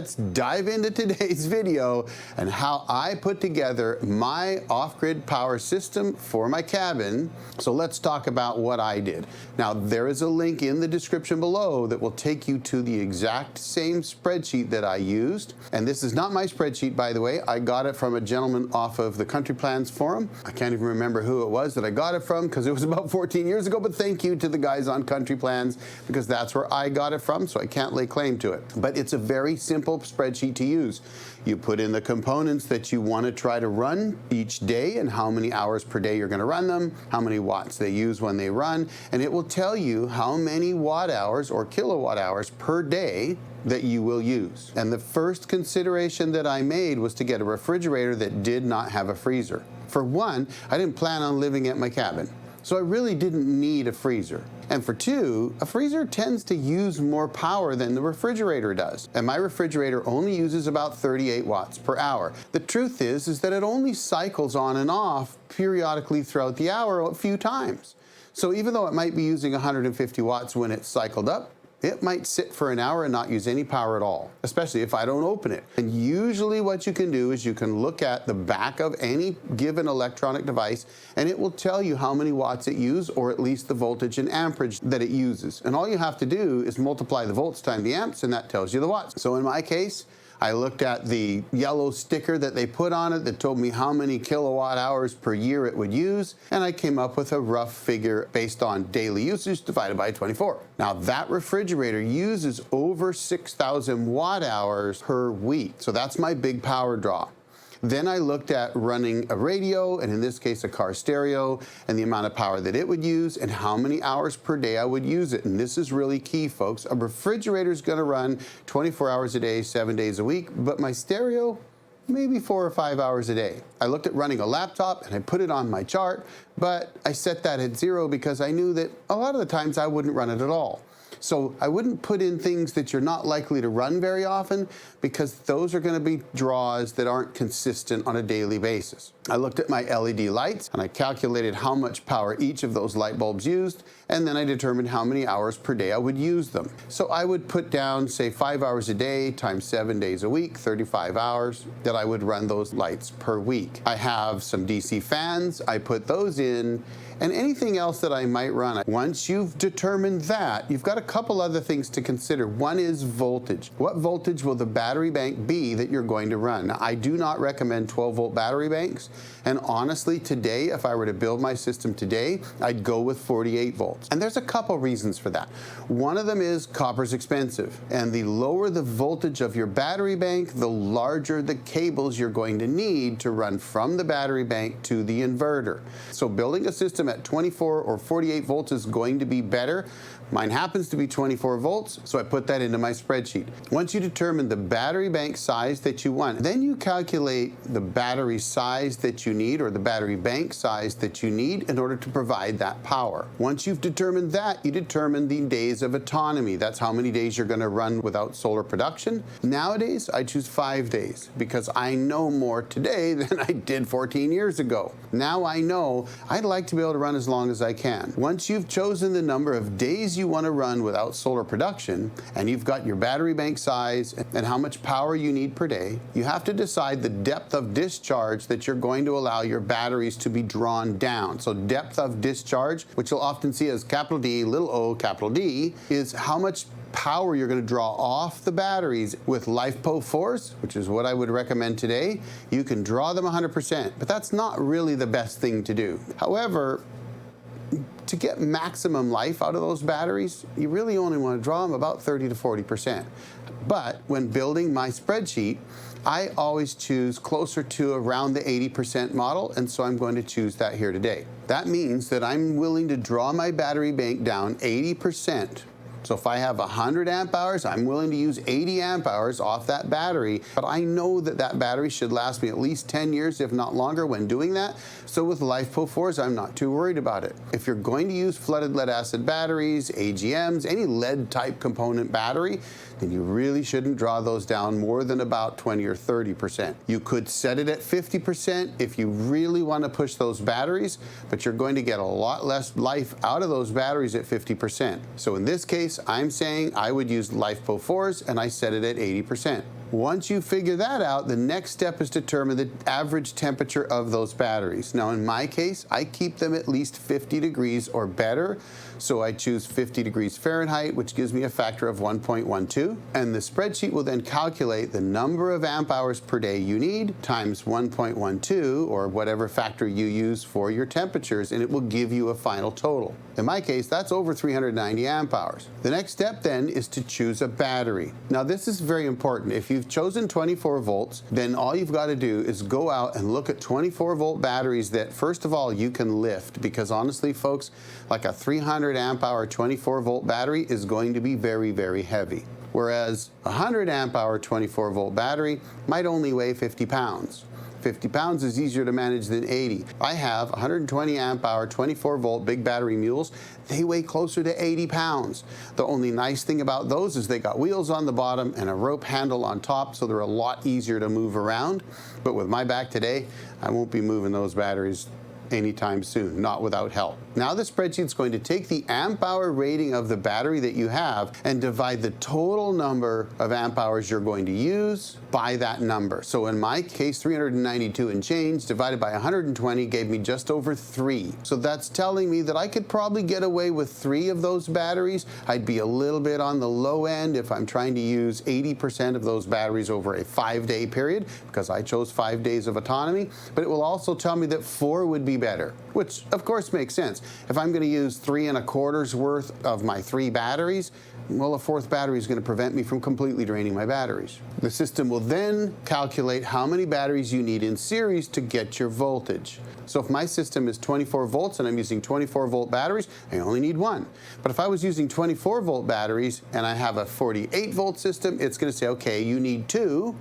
let's dive into today's video and how I put together my off-grid power system for my cabin. So let's talk about what I did. Now, there is a link in the description below that will take you to the exact same spreadsheet that I used. And this is not my spreadsheet, by the way. I got it from a gentleman off of the Country Plans forum. I can't even remember who it was that I got it from because it was about 14 years ago, but thank you to the guys on Country Plans because that's where I got it from, so I can't lay claim to it. But it's a very simple spreadsheet to use. You put in the components that you want to try to run each day and how many hours per day you're going to run them, how many watts they use when they run, and it will tell you how many watt hours or kilowatt hours per day that you will use. And the first consideration that I made was to get a refrigerator that did not have a freezer. For one, I didn't plan on living at my cabin, so I really didn't need a freezer. And for two, a freezer tends to use more power than the refrigerator does. And my refrigerator only uses about 38 watts per hour. The truth is that it only cycles on and off periodically throughout the hour a few times. So even though it might be using 150 watts when it's cycled up, it might sit for an hour and not use any power at all, especially if I don't open it. And usually what you can do is you can look at the back of any given electronic device and it will tell you how many watts it uses, or at least the voltage and amperage that it uses. And all you have to do is multiply the volts times the amps and that tells you the watts. So in my case, I looked at the yellow sticker that they put on it that told me how many kilowatt hours per year it would use, and I came up with a rough figure based on daily usage divided by 24. Now that refrigerator uses over 6,000 watt hours per week, so that's my big power draw. Then I looked at running a radio, and in this case a car stereo, and the amount of power that it would use and how many hours per day I would use it. And this is really key, folks. A refrigerator is going to run 24 hours a day, 7 days a week, but my stereo, maybe 4 or 5 hours a day. I looked at running a laptop and I put it on my chart, but I set that at 0 because I knew that a lot of the times I wouldn't run it at all. So I wouldn't put in things that you're not likely to run very often because those are going to be draws that aren't consistent on a daily basis. I looked at my LED lights and I calculated how much power each of those light bulbs used, and then I determined how many hours per day I would use them. So I would put down, say, 5 hours a day times 7 days a week, 35 hours that I would run those lights per week. I have some DC fans, I put those in, and anything else that I might run. Once you've determined that, you've got a couple other things to consider. One is voltage. What voltage will the battery bank be that you're going to run? Now, I do not recommend 12-volt battery banks, and honestly, today, if I were to build my system today, I'd go with 48 volts. And there's a couple reasons for that. One of them is copper's expensive, and the lower the voltage of your battery bank, the larger the cables you're going to need to run from the battery bank to the inverter. So building a system at 24 or 48 volts is going to be better. Mine happens to be 24 volts, so I put that into my spreadsheet. Once you determine the battery bank size that you want, then you calculate the battery size that you need, or the battery bank size that you need in order to provide that power. Once you've determined that, you determine the days of autonomy. That's how many days you're going to run without solar production. Nowadays, I choose 5 days because I know more today than I did 14 years ago. Now I know I'd like to be able to run as long as I can. Once you've chosen the number of days you want to run without solar production, and you've got your battery bank size and how much power you need per day, you have to decide the depth of discharge that you're going to allow your batteries to be drawn down. So depth of discharge, which you'll often see as capital D, little o, capital D, is how much power you're going to draw off the batteries. With LiFePO4s, which is what I would recommend today, you can draw them 100%, but that's not really the best thing to do. However, to get maximum life out of those batteries, you really only want to draw them about 30 to 40%. But when building my spreadsheet, I always choose closer to around the 80% model, and so I'm going to choose that here today. That means that I'm willing to draw my battery bank down 80%. So if I have 100 amp hours, I'm willing to use 80 amp hours off that battery, but I know that that battery should last me at least 10 years, if not longer, when doing that. So with LiFePO4s, I'm not too worried about it. If you're going to use flooded lead acid batteries, AGMs, any lead type component battery, then you really shouldn't draw those down more than about 20 or 30%. You could set it at 50% if you really want to push those batteries, but you're going to get a lot less life out of those batteries at 50%. So in this case, I'm saying I would use LiFePO4s, and I set it at 80%. Once you figure that out, the next step is to determine the average temperature of those batteries. Now in my case, I keep them at least 50 degrees or better, so I choose 50 degrees Fahrenheit, which gives me a factor of 1.12, and the spreadsheet will then calculate the number of amp hours per day you need times 1.12, or whatever factor you use for your temperatures, and it will give you a final total. In my case, that's over 390 amp hours. The next step then is to choose a battery. Now this is very important. If you've chosen 24 volts, then all you've got to do is go out and look at 24 volt batteries that, first of all, you can lift, because honestly, folks, like a 300 amp hour 24 volt battery is going to be very, very heavy. Whereas a 100 amp hour 24 volt battery might only weigh 50 pounds. 50 pounds is easier to manage than 80. I have 120 amp hour 24 volt big battery mules. They weigh closer to 80 pounds. The only nice thing about those is they got wheels on the bottom and a rope handle on top, so they're a lot easier to move around. But with my back today, I won't be moving those batteries anytime soon, not without help. Now the spreadsheet's going to take the amp hour rating of the battery that you have and divide the total number of amp hours you're going to use by that number. So in my case, 392 and change divided by 120 gave me just over 3. So that's telling me that I could probably get away with 3 of those batteries. I'd be a little bit on the low end if I'm trying to use 80% of those batteries over a 5-day period, because I chose 5 days of autonomy. But it will also tell me that 4 would be better, which of course makes sense. If I'm going to use 3 1/4 worth of my 3 batteries, well, a 4th battery is going to prevent me from completely draining my batteries. The system will then calculate how many batteries you need in series to get your voltage. So if my system is 24 volts and I'm using 24 volt batteries, I only need 1. But if I was using 24 volt batteries and I have a 48 volt system, it's going to say, okay, you need 2.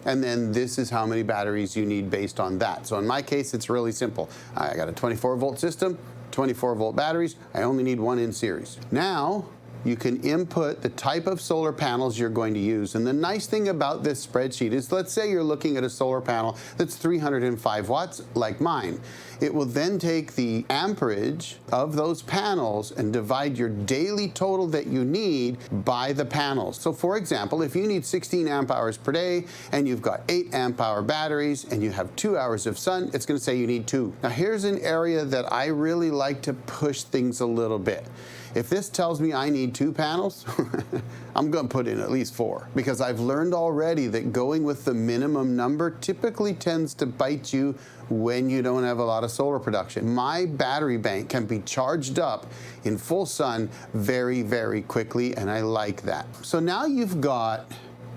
And then this is how many batteries you need based on that. So in my case, it's really simple. I got a 24 volt system, 24 volt batteries. I only need 1 in series. Now, you can input the type of solar panels you're going to use. And the nice thing about this spreadsheet is, let's say you're looking at a solar panel that's 305 watts, like mine. It will then take the amperage of those panels and divide your daily total that you need by the panels. So for example, if you need 16 amp hours per day and you've got 8 amp hour batteries and you have 2 hours of sun, it's going to say you need 2. Now here's an area that I really like to push things a little bit. If this tells me I need 2 panels, I'm going to put in at least 4, because I've learned already that going with the minimum number typically tends to bite you when you don't have a lot of solar production. My battery bank can be charged up in full sun very, very quickly, and I like that. So now you've got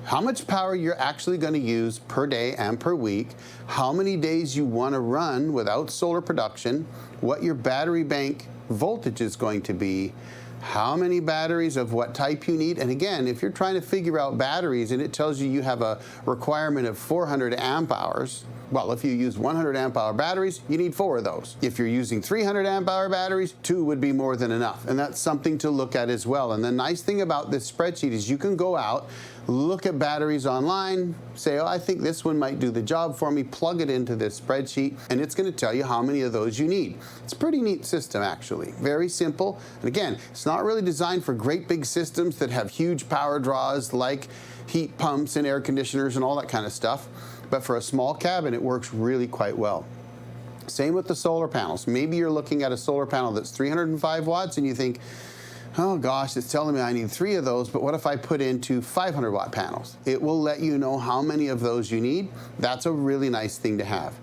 how much power you're actually going to use per day and per week, how many days you want to run without solar production, what your battery bank voltage is going to be, how many batteries of what type you need. And again, if you're trying to figure out batteries and it tells you you have a requirement of 400 amp hours, well, if you use 100 amp hour batteries, you need 4 of those. If you're using 300 amp hour batteries, 2 would be more than enough. And that's something to look at as well. And the nice thing about this spreadsheet is you can go out, look at batteries online, say, oh, I think this one might do the job for me, plug it into this spreadsheet, and it's going to tell you how many of those you need. It's a pretty neat system, actually. Very simple. And again, it's not really designed for great big systems that have huge power draws like heat pumps and air conditioners and all that kind of stuff. But for a small cabin, it works really quite well. Same with the solar panels. Maybe you're looking at a solar panel that's 305 watts and you think, oh gosh, it's telling me I need 3 of those, but what if I put in 2 500 watt panels? It will let you know how many of those you need. That's a really nice thing to have.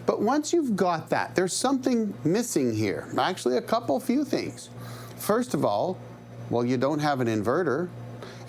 But once you've got that, there's something missing here. Actually, a few things. First of all, well, you don't have an inverter.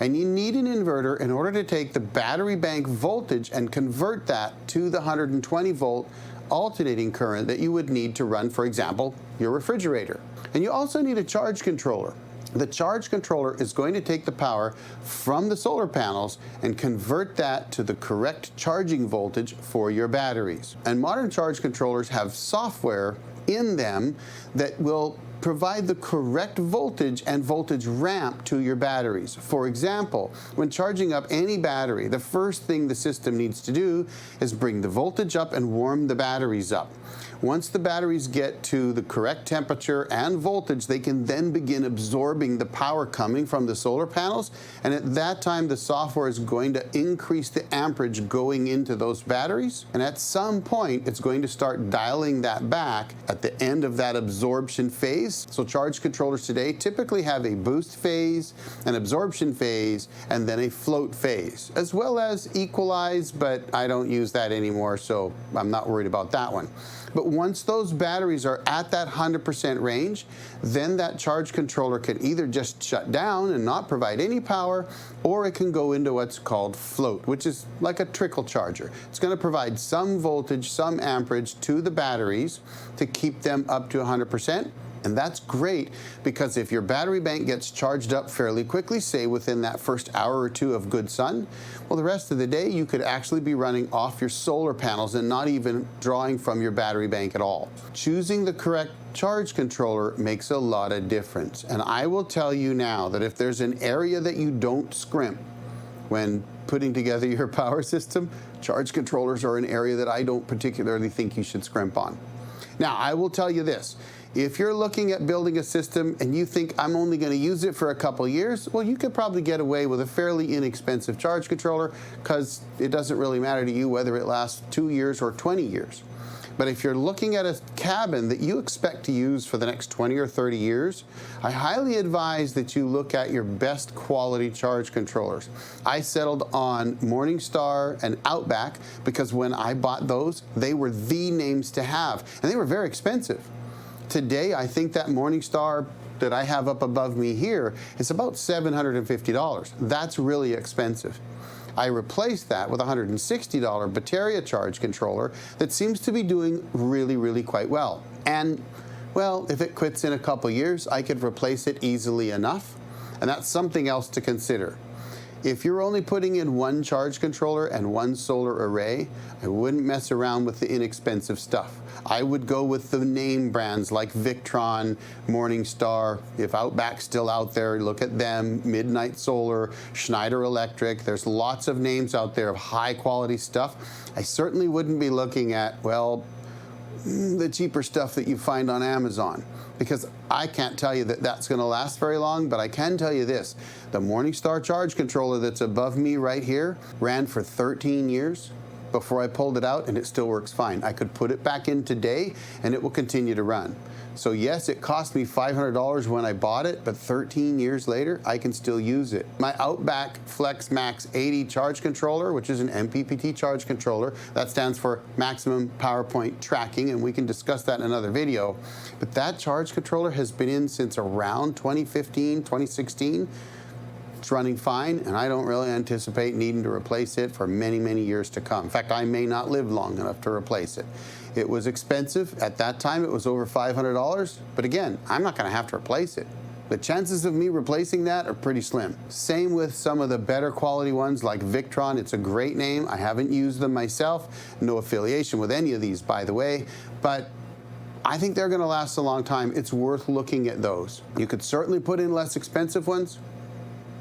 And you need an inverter in order to take the battery bank voltage and convert that to the 120 volt alternating current that you would need to run, for example, your refrigerator. And you also need a charge controller. The charge controller is going to take the power from the solar panels and convert that to the correct charging voltage for your batteries. And modern charge controllers have software in them that will provide the correct voltage and voltage ramp to your batteries. For example, when charging up any battery, the first thing the system needs to do is bring the voltage up and warm the batteries up. Once the batteries get to the correct temperature and voltage, they can then begin absorbing the power coming from the solar panels, and at that time the software is going to increase the amperage going into those batteries, and at some point it's going to start dialing that back at the end of that absorption phase. So charge controllers today typically have a boost phase, an absorption phase, and then a float phase, as well as equalize, but I don't use that anymore, so I'm not worried about that one. But once those batteries are at that 100% range, then that charge controller can either just shut down and not provide any power, or it can go into what's called float, which is like a trickle charger. It's going to provide some voltage, some amperage to the batteries to keep them up to 100%. And that's great because if your battery bank gets charged up fairly quickly, say within that first hour or two of good sun, well, the rest of the day you could actually be running off your solar panels and not even drawing from your battery bank at all. Choosing the correct charge controller makes a lot of difference. And I will tell you now that if there's an area that you don't scrimp when putting together your power system, charge controllers are an area that I don't particularly think you should scrimp on. Now, I will tell you this. If you're looking at building a system and you think I'm only going to use it for a couple years, well, you could probably get away with a fairly inexpensive charge controller because it doesn't really matter to you whether it lasts 2 years or 20 years. But if you're looking at a cabin that you expect to use for the next 20 or 30 years, I highly advise that you look at your best quality charge controllers. I settled on Morningstar and Outback because when I bought those, they were the names to have, and they were very expensive. Today, I think that Morningstar that I have up above me here is about $750. That's really expensive. I replaced that with a $160 bateria charge controller that seems to be doing really quite well. And, well, if it quits in a couple years, I could replace it easily enough, and that's something else to consider. If you're only putting in one charge controller and one solar array, I wouldn't mess around with the inexpensive stuff. I would go with the name brands like Victron, Morningstar. If Outback's still out there, look at them, Midnight Solar, Schneider Electric. There's lots of names out there of high quality stuff. I certainly wouldn't be looking at, well, the cheaper stuff that you find on Amazon, because I can't tell you that that's going to last very long, but I can tell you this. The Morningstar charge controller that's above me right here ran for 13 years before I pulled it out, and it still works fine. I could put it back in today, and it will continue to run. So yes, it cost me $500 when I bought it, but 13 years later, I can still use it. My Outback Flex Max 80 charge controller, which is an MPPT charge controller, that stands for Maximum Power Point Tracking, and we can discuss that in another video. But that charge controller has been in since around 2015, 2016. It's running fine, and I don't really anticipate needing to replace it for many years to come. In fact, I may not live long enough to replace it. It was expensive. At that time, it was over $500. But again, I'm not going to have to replace it. The chances of me replacing that are pretty slim. Same with some of the better quality ones like Victron. It's a great name. I haven't used them myself. No affiliation with any of these, by the way. But I think they're going to last a long time. It's worth looking at those. You could certainly put in less expensive ones.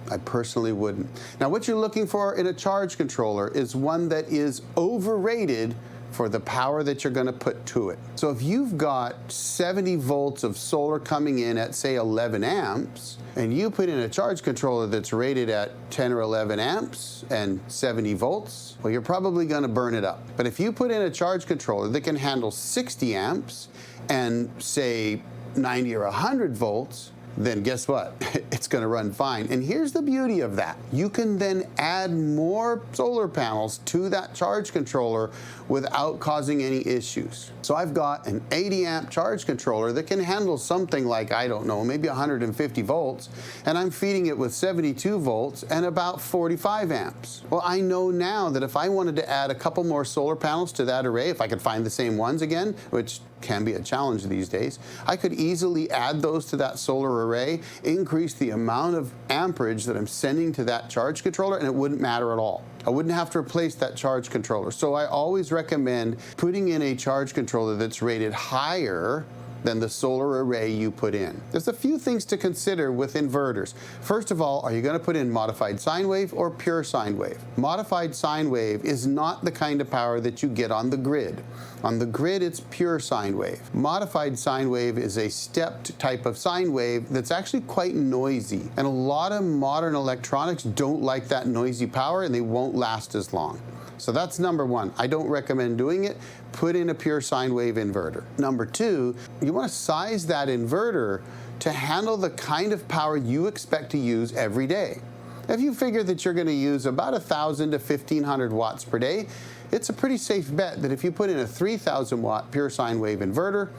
I personally wouldn't. Now, what you're looking for in a charge controller is one that is overrated for the power that you're going to put to it. So if you've got 70 volts of solar coming in at, say, 11 amps, and you put in a charge controller that's rated at 10 or 11 amps and 70 volts, well, you're probably going to burn it up. But if you put in a charge controller that can handle 60 amps and, say, 90 or 100 volts, then guess what? It's going to run fine. And here's the beauty of that. You can then add more solar panels to that charge controller without causing any issues. So I've got an 80 amp charge controller that can handle something like, I don't know, maybe 150 volts, and I'm feeding it with 72 volts and about 45 amps. Well, I know now that if I wanted to add a couple more solar panels to that array, if I could find the same ones again, which can be a challenge these days, I could easily add those to that solar array, increase the amount of amperage that I'm sending to that charge controller, and it wouldn't matter at all. I wouldn't have to replace that charge controller. So I always recommend putting in a charge controller that's rated higher than the solar array you put in. There's a few things to consider with inverters. First of all, are you going to put in modified sine wave or pure sine wave? Modified sine wave is not the kind of power that you get on the grid. On the grid, it's pure sine wave. Modified sine wave is a stepped type of sine wave that's actually quite noisy. And a lot of modern electronics don't like that noisy power, and they won't last as long. So that's number one. I don't recommend doing it. Put in a pure sine wave inverter. Number two, you want to size that inverter to handle the kind of power you expect to use every day. If you figure that you're going to use about 1,000 to 1,500 watts per day, it's a pretty safe bet that if you put in a 3,000 watt pure sine wave inverter,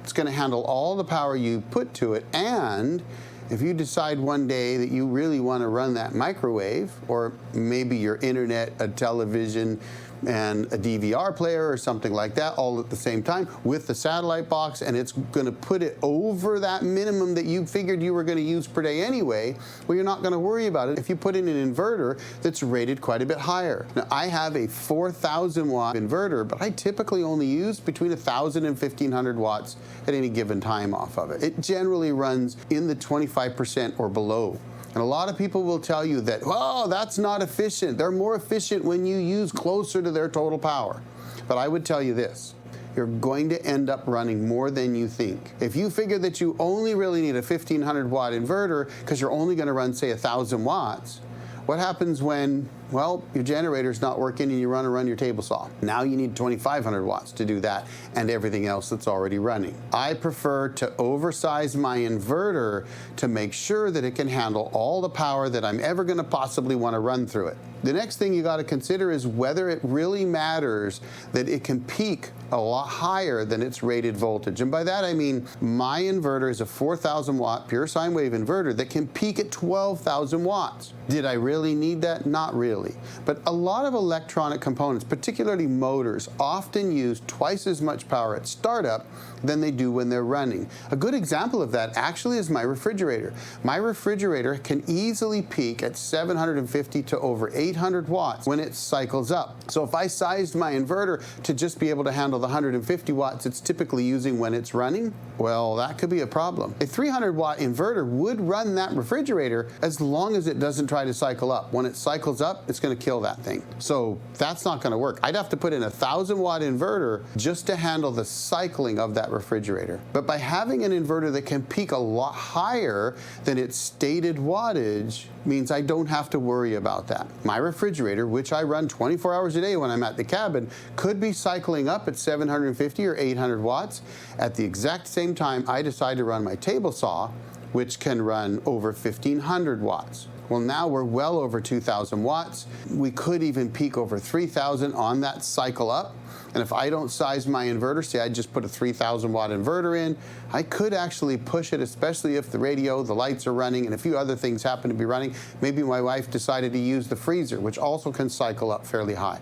it's going to handle all the power you put to it. And if you decide one day that you really want to run that microwave, or maybe your internet, a television, and a DVR player or something like that all at the same time with the satellite box, and it's going to put it over that minimum that you figured you were going to use per day anyway, well, you're not going to worry about it if you put in an inverter that's rated quite a bit higher. Now, I have a 4,000 watt inverter, but I typically only use between 1,000 and 1,500 watts at any given time off of it. It generally runs in the 25% or below. And a lot of people will tell you that, oh, that's not efficient. They're more efficient when you use closer to their total power. But I would tell you this. You're going to end up running more than you think. If you figure that you only really need a 1,500 watt inverter because you're only going to run, say, 1,000 watts, what happens when, well, your generator's not working and you want to run your table saw? Now you need 2,500 watts to do that and everything else that's already running. I prefer to oversize my inverter to make sure that it can handle all the power that I'm ever going to possibly want to run through it. The next thing you got to consider is whether it really matters that it can peak a lot higher than its rated voltage. And by that I mean my inverter is a 4,000 watt pure sine wave inverter that can peak at 12,000 watts. Did I really need that? Not really. But a lot of electronic components, particularly motors, often use twice as much power at startup than they do when they're running. A good example of that actually is my refrigerator. My refrigerator can easily peak at 750 to over 800 watts when it cycles up. So if I sized my inverter to just be able to handle the 150 watts it's typically using when it's running, well, that could be a problem. A 300 watt inverter would run that refrigerator as long as it doesn't try to cycle up. When it cycles up, it's going to kill that thing. So that's not going to work. I'd have to put in a 1,000 watt inverter just to handle the cycling of that refrigerator. But by having an inverter that can peak a lot higher than its stated wattage means I don't have to worry about that. My refrigerator, which I run 24 hours a day when I'm at the cabin, could be cycling up at 750 or 800 watts at the exact same time I decide to run my table saw, which can run over 1,500 watts. Well, now we're well over 2,000 watts. We could even peak over 3,000 on that cycle up. And if I don't size my inverter, say I just put a 3,000 watt inverter in, I could actually push it, especially if the radio, the lights are running, and a few other things happen to be running. Maybe my wife decided to use the freezer, which also can cycle up fairly high.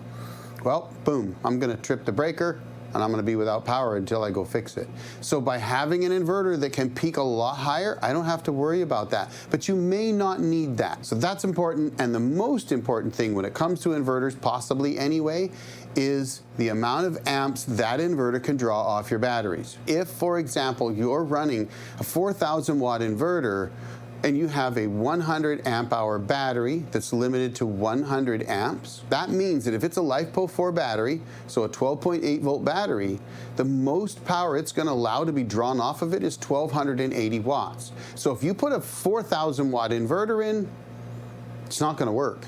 Well, boom, I'm going to trip the breaker, and I'm going to be without power until I go fix it. So by having an inverter that can peak a lot higher, I don't have to worry about that. But you may not need that. So that's important. And the most important thing when it comes to inverters, possibly anyway, is the amount of amps that inverter can draw off your batteries. If, for example, you're running a 4,000 watt inverter, and you have a 100 amp hour battery that's limited to 100 amps, that means that if it's a LiFePO 4 battery, so a 12.8 volt battery, the most power it's going to allow to be drawn off of it is 1,280 watts. So if you put a 4,000 watt inverter in, it's not going to work.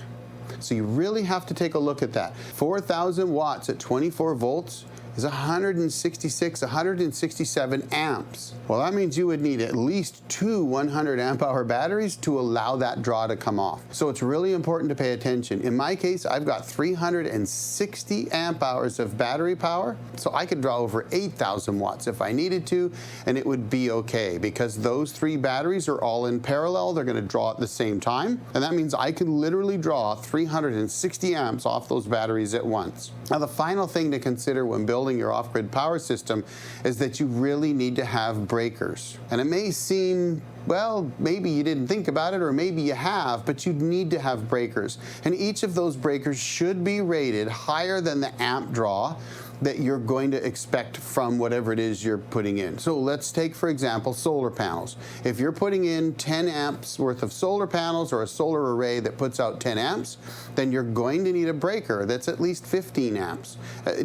So you really have to take a look at that. 4,000 watts at 24 volts is 166, 167 amps. Well, that means you would need at least two 100 amp hour batteries to allow that draw to come off. So it's really important to pay attention. In my case, I've got 360 amp hours of battery power, so I could draw over 8,000 watts if I needed to, and it would be okay because those three batteries are all in parallel. They're going to draw at the same time, and that means I can literally draw 360 amps off those batteries at once. Now, the final thing to consider when building your off-grid power system is that you really need to have breakers. And it may seem, well, maybe you didn't think about it or maybe you have, but you need to have breakers. And each of those breakers should be rated higher than the amp draw that you're going to expect from whatever it is you're putting in. So let's take, for example, solar panels. If you're putting in 10 amps worth of solar panels or a solar array that puts out 10 amps, then you're going to need a breaker that's at least 15 amps.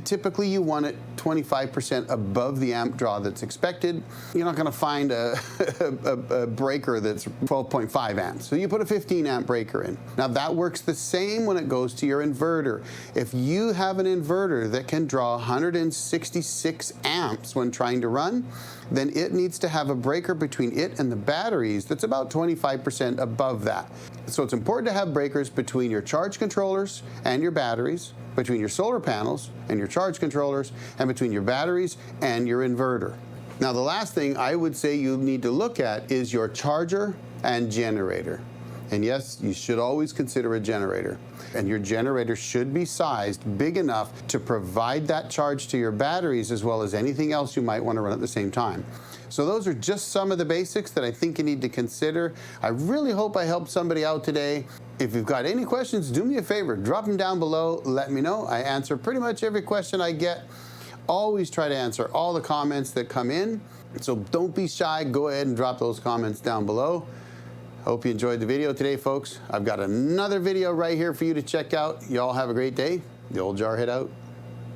Typically, you want it 25% above the amp draw that's expected. You're not going to find a breaker that's 12.5 amps. So you put a 15 amp breaker in. Now that works the same when it goes to your inverter. If you have an inverter that can draw 166 amps when trying to run, then it needs to have a breaker between it and the batteries that's about 25% above that. So it's important to have breakers between your charge controllers and your batteries, between your solar panels and your charge controllers, and between your batteries and your inverter. Now the last thing I would say you need to look at is your charger and generator. And yes, you should always consider a generator. And your generator should be sized big enough to provide that charge to your batteries as well as anything else you might want to run at the same time. So those are just some of the basics that I think you need to consider. I really hope I helped somebody out today. If you've got any questions, do me a favor, drop them down below, let me know. I answer pretty much every question I get. Always try to answer all the comments that come in. So don't be shy, go ahead and drop those comments down below. Hope you enjoyed the video today, folks. I've got another video right here for you to check out. Y'all have a great day. The old Jarhead out.